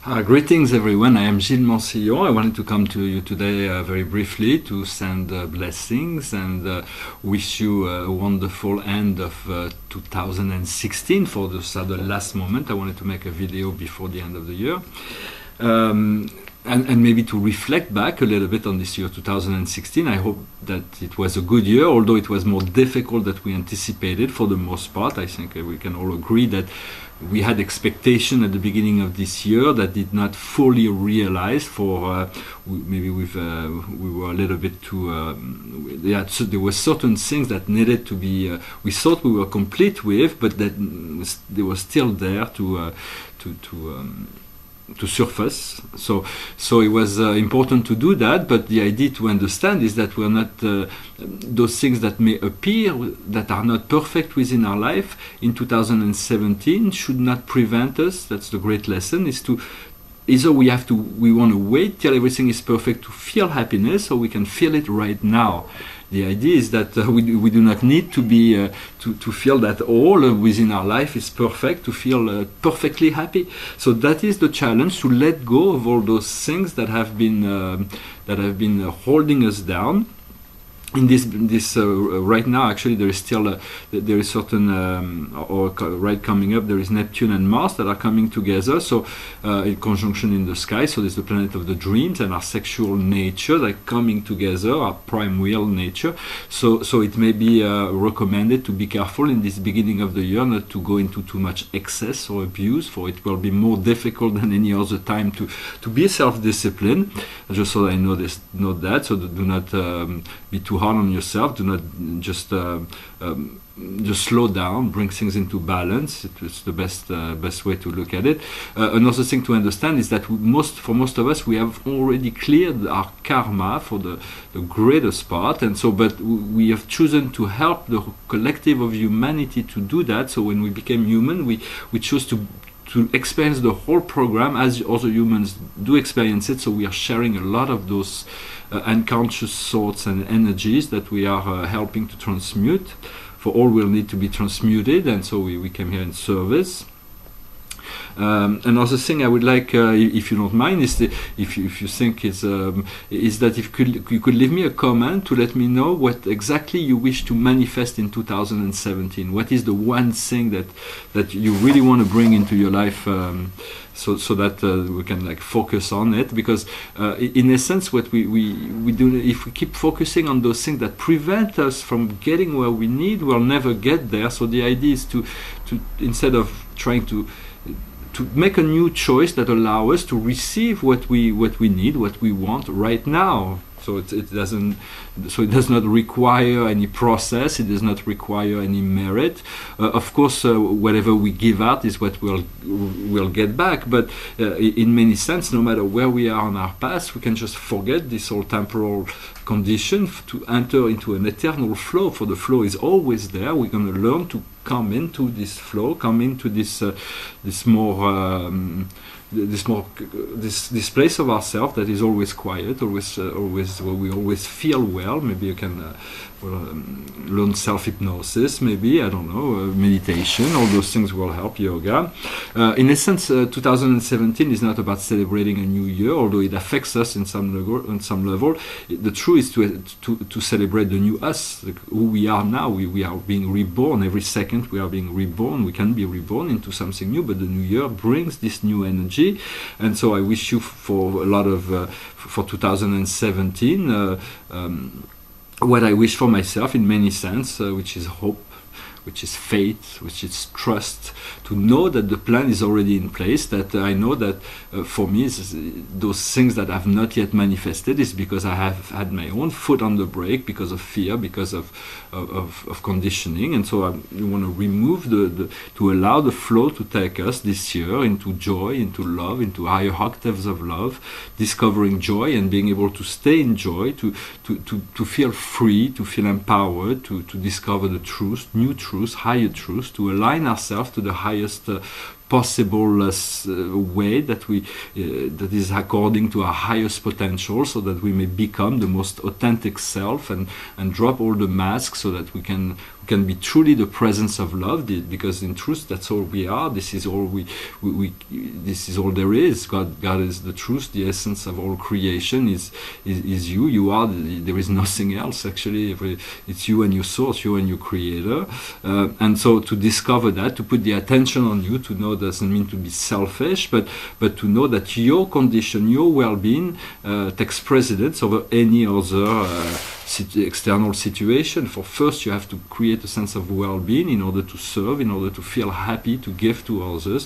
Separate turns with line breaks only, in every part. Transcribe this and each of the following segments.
Greetings everyone, I am Gilles Mansillon. I wanted to come to you today very briefly to send blessings and wish you a wonderful end of 2016. For the last moment, I wanted to make a video before the end of the year. And maybe to reflect back a little bit on this year 2016. I hope that it was a good year, although it was more difficult than we anticipated for the most part. I think we can all agree that we had expectation at the beginning of this year that did not fully realize. We were a little bit too. So there were certain things that needed to be. We thought we were complete with, but that they were still there to surface. So it was important to do that, but the idea to understand is that we're not those things that may appear that are not perfect within our life in 2017 should not prevent us. That's the great lesson, is to either we want to wait till everything is perfect to feel happiness, or we can feel it right now. The idea is that we do not need to be to feel that all within our life is perfect to feel perfectly happy. So that is the challenge, to let go of all those things that have been holding us down. In this right now, actually, there is still there is certain right coming up. There is Neptune and Mars that are coming together, so in conjunction in the sky. So there's the planet of the dreams and our sexual nature, like coming together, our prime will nature. So it may be recommended to be careful in this beginning of the year, not to go into too much excess or abuse, for it will be more difficult than any other time to be self-disciplined. Just so I know that. So do not be too hard on yourself. Do not just slow down, bring things into balance. It's the best way to look at it. Another thing to understand is that for most of us, we have already cleared our karma for the greatest part, and so but we have chosen to help the collective of humanity to do that. So when we became human, we chose to experience the whole program as other humans do experience it. So we are sharing a lot of those unconscious thoughts and energies that we are helping to transmute. For all will need to be transmuted, and so we came here in service. Another thing I would like, if you don't mind, is if you think is that if you could leave me a comment to let me know what exactly you wish to manifest in 2017. What is the one thing that you really want to bring into your life, so that we can focus on it? Because in essence, what we do, if we keep focusing on those things that prevent us from getting where we need, we'll never get there. So the idea is to instead of trying to make a new choice that allow us to receive what we need, what we want right now. So it does not require any process. It does not require any merit. Of course, whatever we give out is what we'll get back. But in many sense, no matter where we are on our path, we can just forget this whole temporal condition to enter into an eternal flow. For the flow is always there. We're going to learn to come into this flow, come into this place of ourselves that is always quiet, always where we always feel well. Maybe you can learn self-hypnosis, maybe, I don't know, meditation. All those things will help, yoga. In essence, 2017 is not about celebrating a new year, although it affects us in some level. The truth is to celebrate the new us, who we are now. We are being reborn. Every second we are being reborn. We can be reborn into something new, but the new year brings this new energy. And so I wish you for a lot of for 2017 what I wish for myself in many sense, which is hope, which is faith, which is trust, to know that the plan is already in place, that I know that for me, those things that have not yet manifested is because I have had my own foot on the brake, because of fear, because of conditioning. And so we want to remove to allow the flow to take us this year into joy, into love, into higher octaves of love, discovering joy and being able to stay in joy, to feel free, to feel empowered, to discover the truth, new truth, higher truth, to align ourselves to the highest possible way that that is according to our highest potential, so that we may become the most authentic self and drop all the masks, so that we can be truly the presence of love, because in truth that's all we are. This is all this is all there is. God is the truth, the essence of all creation is you are there is nothing else actually. It's you and your source, you and your creator, and so to discover that, to put the attention on you, to know doesn't mean to be selfish, but to know that your condition, your well-being takes precedence over any other external situation. For first you have to create a sense of well-being in order to serve, in order to feel happy, to give to others.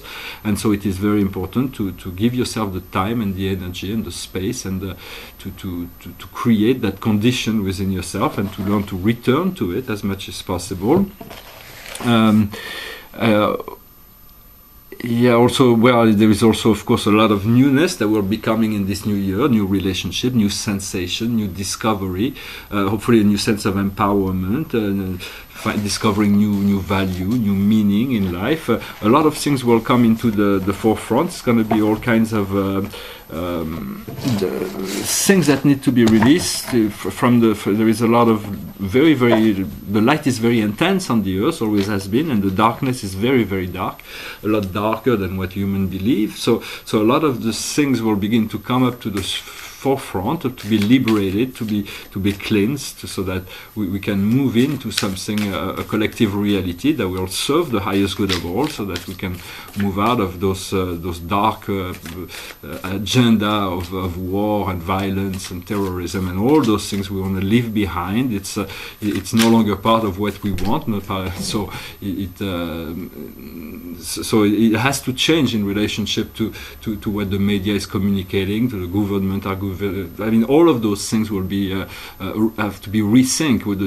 And so it is very important to give yourself the time and the energy and the space, and to create that condition within yourself, and to learn to return to it as much as possible. Also, there is also, of course, a lot of newness that will be coming in this new year, new relationship, new sensation, new discovery, hopefully a new sense of empowerment, discovering new value, new meaning in life. A lot of things will come into the forefront. It's going to be all kinds of things that need to be released there is a lot of the light is very intense on the earth, always has been, and the darkness is very, very dark, a lot darker than what humans believe. So a lot of the things will begin to come up to the forefront, to be liberated, to be cleansed, so that we can move into something, a collective reality that will serve the highest good of all, so that we can move out of those dark agenda of war and violence and terrorism and all those things we want to leave behind. It's no longer part of what we want, so it has to change in relationship to what the media is communicating, to the government. I mean, all of those things will be have to be rethink with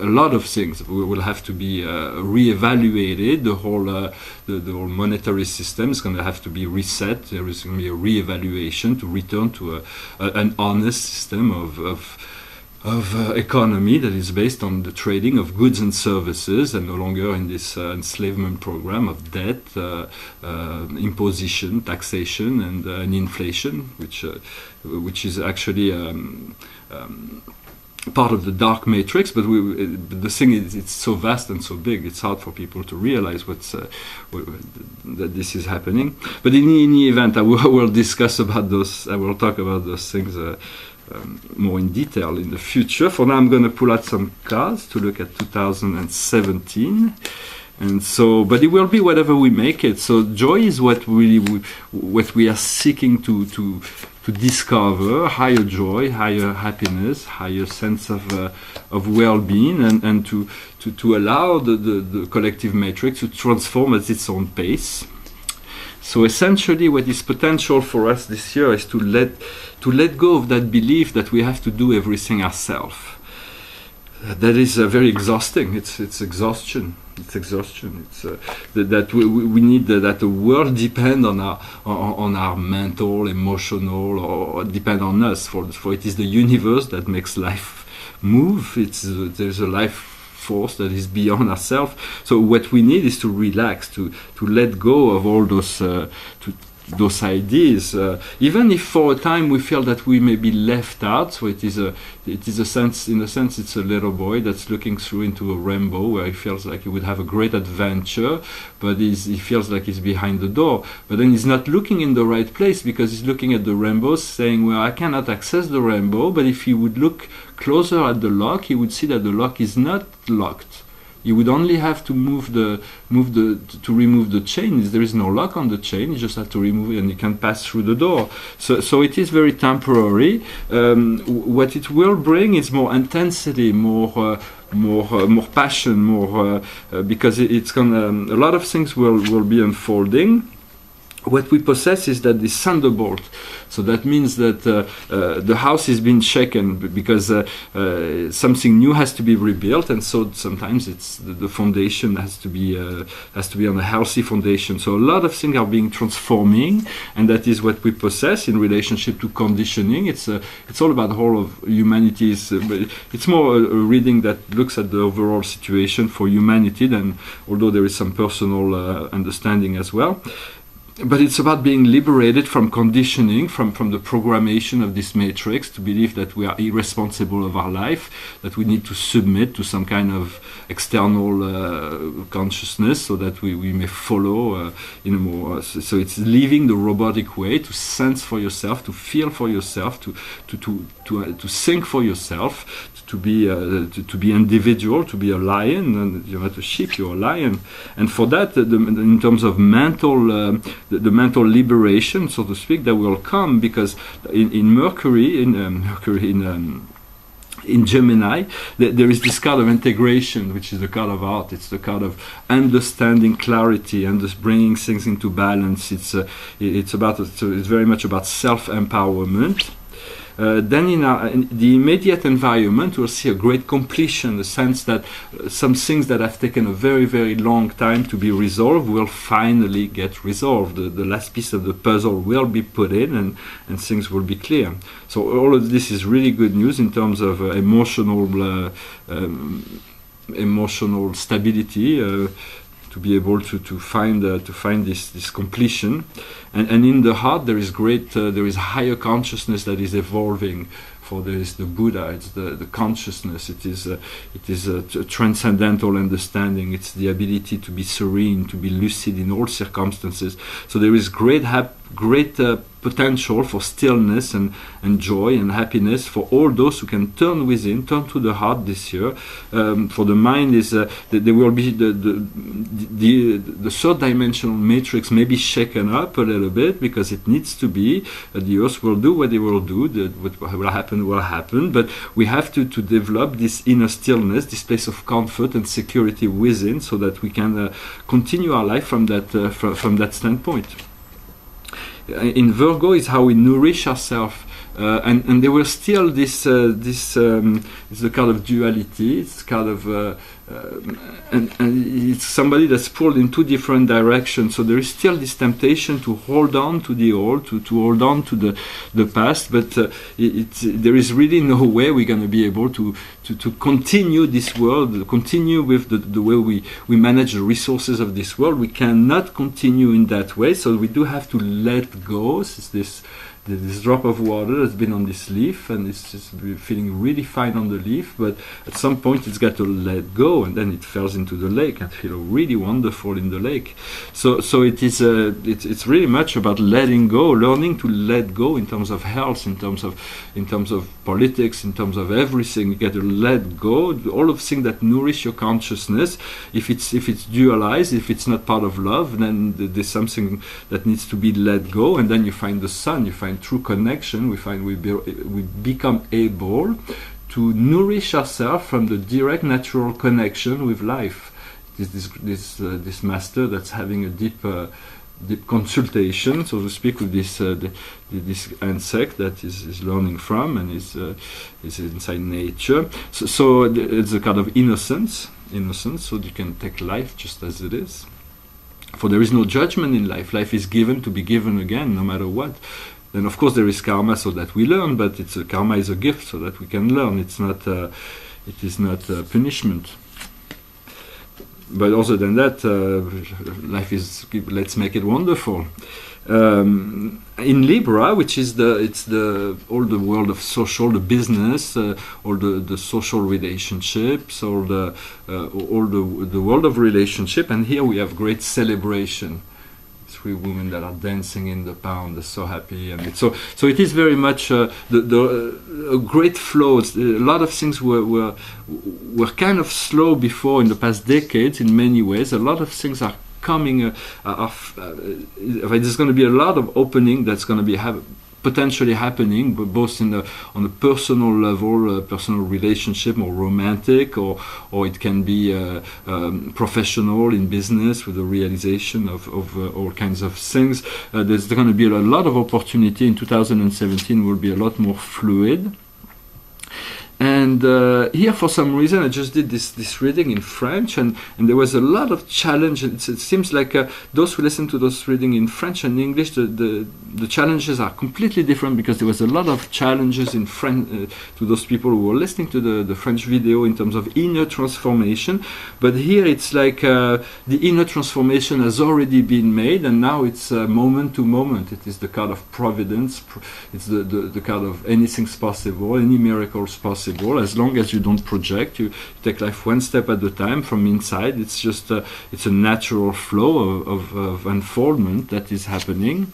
a lot of things will have to be reevaluated. The whole monetary system is going to have to be reset. There is going to be a reevaluation to return to an honest system of economy that is based on the trading of goods and services, and no longer in this enslavement program of debt, imposition, taxation, and inflation, which is actually part of the dark matrix. But the thing is, it's so vast and so big, it's hard for people to realize that this is happening. But in any event, I will discuss about those. I will talk about those things more in detail in the future. For now, I'm going to pull out some cards to look at 2017. And so, but it will be whatever we make it. So joy is what we are seeking to discover: higher joy, higher happiness, higher sense of well-being, and to allow the collective matrix to transform at its own pace. So essentially, what is potential for us this year is to let go of that belief that we have to do everything ourselves. That is very exhausting. It's exhaustion. It's exhaustion. It's that we need that the world depend on our mental, emotional, or depend on us. For it is the universe that makes life move. There's a life force that is beyond ourselves. So what we need is to relax, to let go of all those ideas, even if for a time we feel that we may be left out. So it is a sense, in a sense, it's a little boy that's looking through into a rainbow where he feels like he would have a great adventure, but he feels like he's behind the door. But then he's not looking in the right place, because he's looking at the rainbow, saying, well, I cannot access the rainbow. But if he would look closer at the lock, he would see that the lock is not locked. You would only have to remove the chain. There is no lock on the chain. You just have to remove it, and you can pass through the door. So it is very temporary. What it will bring is more intensity, more passion, because it's gonna. A lot of things will be unfolding. what we possess is that this thunderbolt. So that means that the house is being shaken because something new has to be rebuilt, and so sometimes it's the foundation has to be on a healthy foundation. So a lot of things are being transforming, and that is what we possess in relationship to conditioning. It's all about the whole of humanity. It's more a reading that looks at the overall situation for humanity, than although there is some personal understanding as well. But it's about being liberated from conditioning, from the programmation of this matrix, to believe that we are irresponsible of our life, that we need to submit to some kind of external consciousness so that we may follow in a more... So it's leaving the robotic way to sense for yourself, to feel for yourself, to think for yourself, to be individual, to be a lion, and you're not a sheep, you're a lion. And for that, in terms of mental... the mental liberation, so to speak, that will come because in Mercury, in Gemini, there is this kind of integration, which is the card of art. It's the card of understanding clarity and just bringing things into balance. It's very much about self-empowerment. Then in the immediate environment, we'll see a great completion, the sense that some things that have taken a very, very long time to be resolved will finally get resolved. The last piece of the puzzle will be put in, and things will be clear. So all of this is really good news in terms of emotional stability. To be able to find this completion, and in the heart there is there is higher consciousness that is evolving. For there is the Buddha, it's the consciousness. It is a transcendental understanding. It's the ability to be serene, to be lucid in all circumstances. So there is great potential for stillness and joy and happiness for all those who can turn within, turn to the heart this year. For the mind is there will be the third dimensional matrix may be shaken up a little bit because it needs to be. The earth will do what it will do. What will happen. But we have to develop this inner stillness, this place of comfort and security within, so that we can continue our life from that standpoint. In Virgo is how we nourish ourselves, and there will still this it's the kind of duality. It's kind of and it's somebody that's pulled in two different directions. So there is still this temptation to hold on to the old, to hold on to the past, but there is really no way we're going to be able to continue this world, continue with the way we manage the resources of this world. We cannot continue in that way, so we do have to let go. It's this drop of water that's been on this leaf, and it's just feeling really fine on the leaf, but at some point it's got to let go, and then it falls into the lake and feels really wonderful in the lake. So it is it's really much about letting go, learning to let go in terms of health, in terms of politics, in terms of everything. You got to let go all of things that nourish your consciousness. If it's dualized, if it's not part of love, then there's something that needs to be let go, and then you find the sun, you find true connection. We find we become able to nourish ourselves from the direct natural connection with life. This master that's having a deep consultation, so to speak, with this insect that is learning from and is inside nature. So it's a kind of innocence, so you can take life just as it is. For there is no judgment in life. Life is given to be given again, no matter what. Then of course there is karma, so that we learn, but karma is a gift, so that we can learn. It is not punishment. But other than that, life is, let's make it wonderful. In Libra, which is all the world of social, the business, all the social relationships, all the world of relationship, and here we have great celebration. Three women that are dancing in the pond, they're so happy, and so it is very much a great flow. A lot of things were kind of slow before in the past decades in many ways. A lot of things are coming. There's going to be a lot of opening that's going to be potentially happening, but both on a personal level, personal relationship, more romantic, or it can be professional in business with the realization of all kinds of things. There's going to be a lot of opportunity in 2017. Will be a lot more fluid. And here, for some reason, I just did this reading in French, and there was a lot of challenge. It seems like those who listen to those reading in French and English, the challenges are completely different, because there was a lot of challenges in French to those people who were listening to the French video in terms of inner transformation. But here it's like the inner transformation has already been made, and now it's moment to moment. It is the card of providence. It's the card of anything's possible, any miracles possible. As long as you don't project, you take life one step at a time from inside. It's just it's a natural flow of unfoldment that is happening.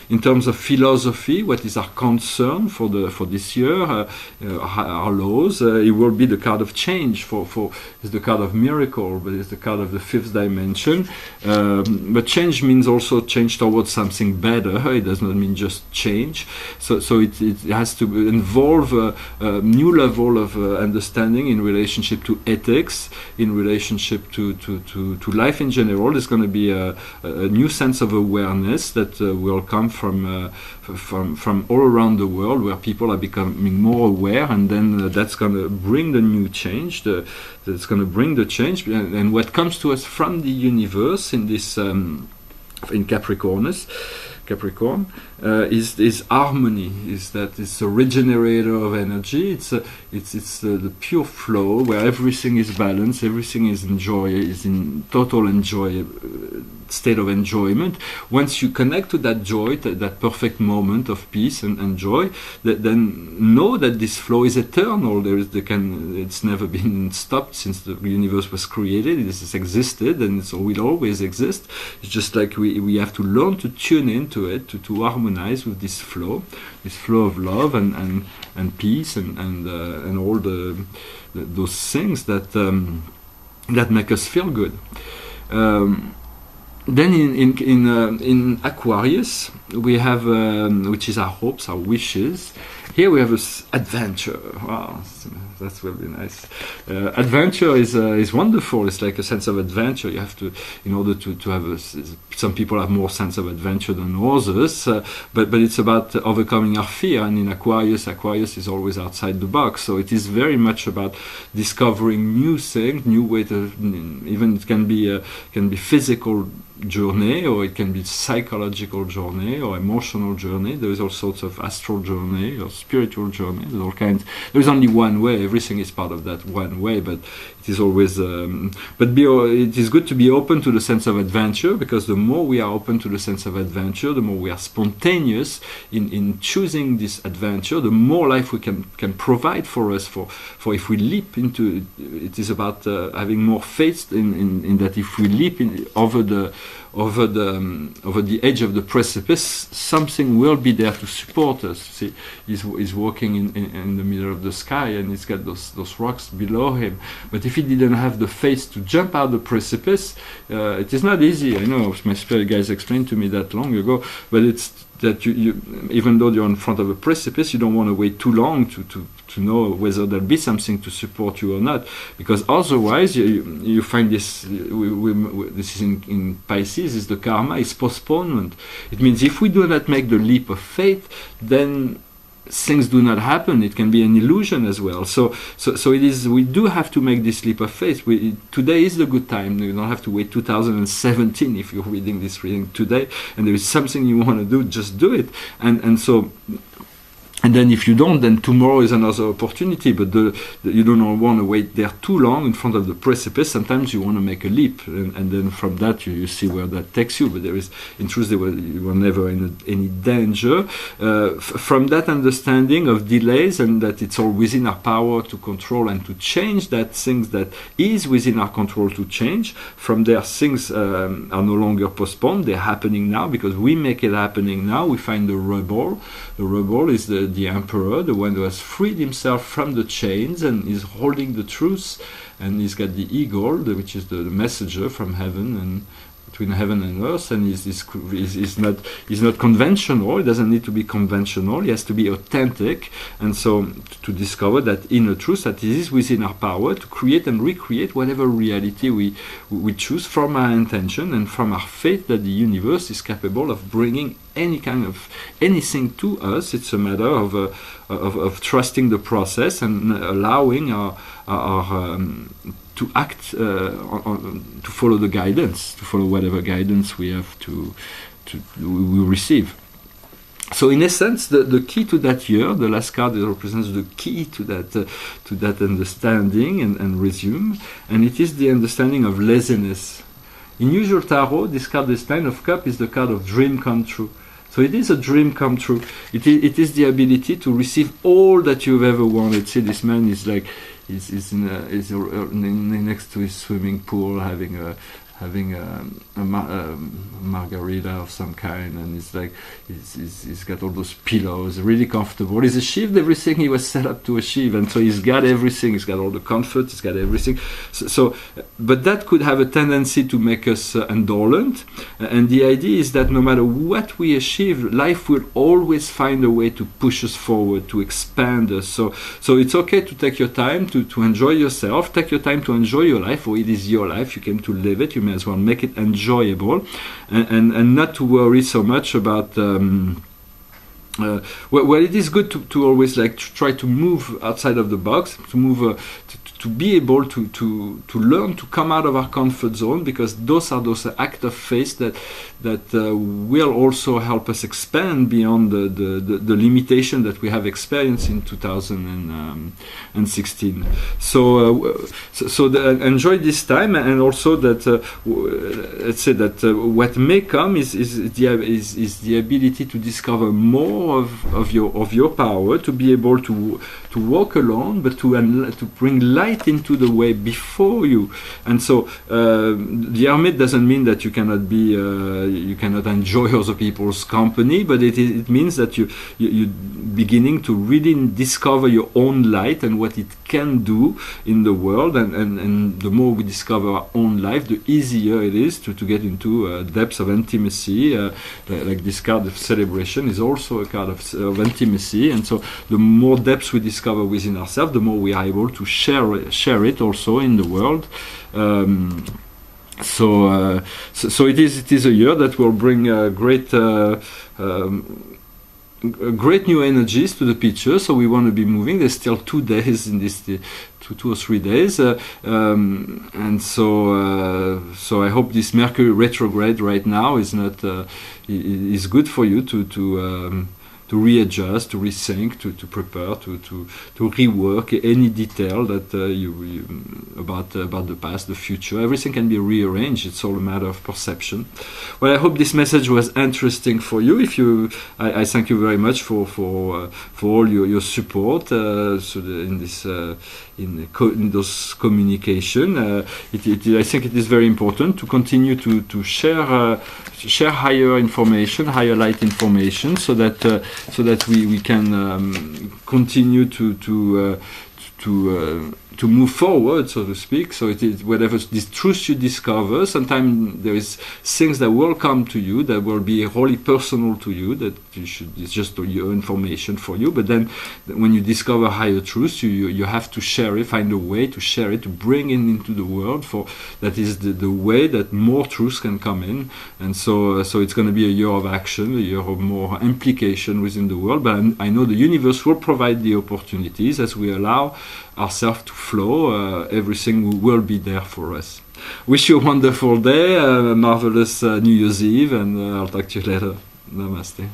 In terms of philosophy, what is our concern for this year? Our laws. It will be the card of change. It's the card of miracle, but it's the card of the fifth dimension. But change means also change towards something better. It does not mean just change. So it has to involve a new level of understanding in relationship to ethics, in relationship to life in general. There's going to be a new sense of awareness that will come from all around the world, where people are becoming more aware, and then that's going to bring the new change. That's going to bring the change, and what comes to us from the universe in this in Capricorn is harmony. Is that it's a regenerator of energy. It's the pure flow where everything is balanced, everything is in total state of enjoyment. Once you connect to that joy, that perfect moment of peace and joy, then know that this flow is eternal. It's never been stopped since the universe was created. This has existed, and it will always exist. It's just like we have to learn to tune into it, to harmonize with this flow of love and peace and all those things that make us feel good. Then in Aquarius we have which is our hopes, our wishes. Here we have adventure. Wow, that will be nice. Adventure is wonderful. It's like a sense of adventure. You have to, in order to have some people have more sense of adventure than others, but it's about overcoming our fear. And in Aquarius is always outside the box. So it is very much about discovering new things, new way to. Even it can be physical journey, or it can be psychological journey, or emotional journey. There is all sorts of astral journey or spiritual journey. There's all kinds. There is only one way. Everything is part of that one way, but it is always. It is good to be open to the sense of adventure, because the more we are open to the sense of adventure, the more we are spontaneous in choosing this adventure, the more life we can provide for us. For if we leap into, it is about having more faith in that. If we leap over the edge of the precipice, something will be there to support us. See, he's walking in the middle of the sky, and he's got those rocks below him. But if he didn't have the faith to jump out the precipice, it is not easy. I know my spirit guys explained to me that long ago, but it's that you even though you're in front of a precipice, you don't want to wait too long to know whether there'll be something to support you or not, because otherwise you find this. This is in Pisces. Is the karma is postponement. It means if we do not make the leap of faith, then things do not happen. It can be an illusion as well. So it is. We do have to make this leap of faith. Today is the good time. You don't have to wait 2017 if you're reading this reading today, and there is something you want to do, just do it. And then if you don't, then tomorrow is another opportunity. But you don't want to wait there too long in front of the precipice. Sometimes you want to make a leap, and then from that you see where that takes you. But there is, in truth, you were never in any danger. From that understanding of delays, and that it's all within our power to control and to change that things that is within our control to change. From there, things are no longer postponed. They're happening now because we make it happening now. We find the rebel. The rebel is the emperor, the one who has freed himself from the chains and is holding the truth, and he's got the eagle, which is the messenger from heaven, and between heaven and earth, and is not conventional. It doesn't need to be conventional. It has to be authentic, and so to discover that inner truth, that it is within our power to create and recreate whatever reality we choose from our intention and from our faith that the universe is capable of bringing anything to us. It's a matter of trusting the process and allowing our to act, to follow the guidance, to follow whatever guidance we have we receive. So in essence, the key to that year, the last card represents the key to that understanding and resume, and it is the understanding of laziness. In usual tarot, this card, this Nine of Cups, is the card of dream come true. So it is a dream come true. It is the ability to receive all that you've ever wanted. See, this man is like, is next to his swimming pool having a margarita of some kind, and it's like he's got all those pillows, really comfortable. He's achieved everything he was set up to achieve, and so he's got everything. He's got all the comfort. He's got everything. So but that could have a tendency to make us indolent. And the idea is that no matter what we achieve, life will always find a way to push us forward, to expand us. So it's okay to take your time to enjoy yourself. Take your time to enjoy your life, for it is your life. You came to live it. You may as well make it enjoyable, and not to worry so much about well, it is good to always like to try to move outside of the box, to move to be able to learn to come out of our comfort zone, because those are those acts of faith that will also help us expand beyond the limitation that we have experienced in 2016. So enjoy this time, and also that let's say that what may come is the ability to discover more of your power, to be able to walk alone, but to bring light into the way before you. And so the hermit doesn't mean that you cannot be you cannot enjoy other people's company, but it means that you're beginning to really discover your own light and what it can do in the world, and the more we discover our own life, the easier it is to get into depths of intimacy. Like this card of celebration is also a card of intimacy, and so the more depths we discover within ourselves, the more we are able to share it also in the world. So it is a year that will bring great new energies to the picture. So we want to be moving. There's still 2 days in this 2 or 3 days, and so I hope this Mercury retrograde right now is not is good for you to readjust, to rethink, to prepare, to rework any detail that you about the past, the future. Everything can be rearranged. It's all a matter of perception. Well, I hope this message was interesting for you. I thank you very much for all your support in this in those communication. I think it is very important to continue to share higher information, higher light information, so that we can continue to move forward, so to speak. So it is whatever this truth you discover. Sometimes there is things that will come to you that will be wholly personal to you, that it's just your information for you. But then when you discover higher truths, you have to share it, find a way to share it, to bring it into the world. For that is the way that more truths can come in. And so it's going to be a year of action, a year of more implication within the world. But I know the universe will provide the opportunities as we allow ourselves to flow. Everything will be there for us. Wish you a wonderful day, a marvelous New Year's Eve, and I'll talk to you later. Namaste.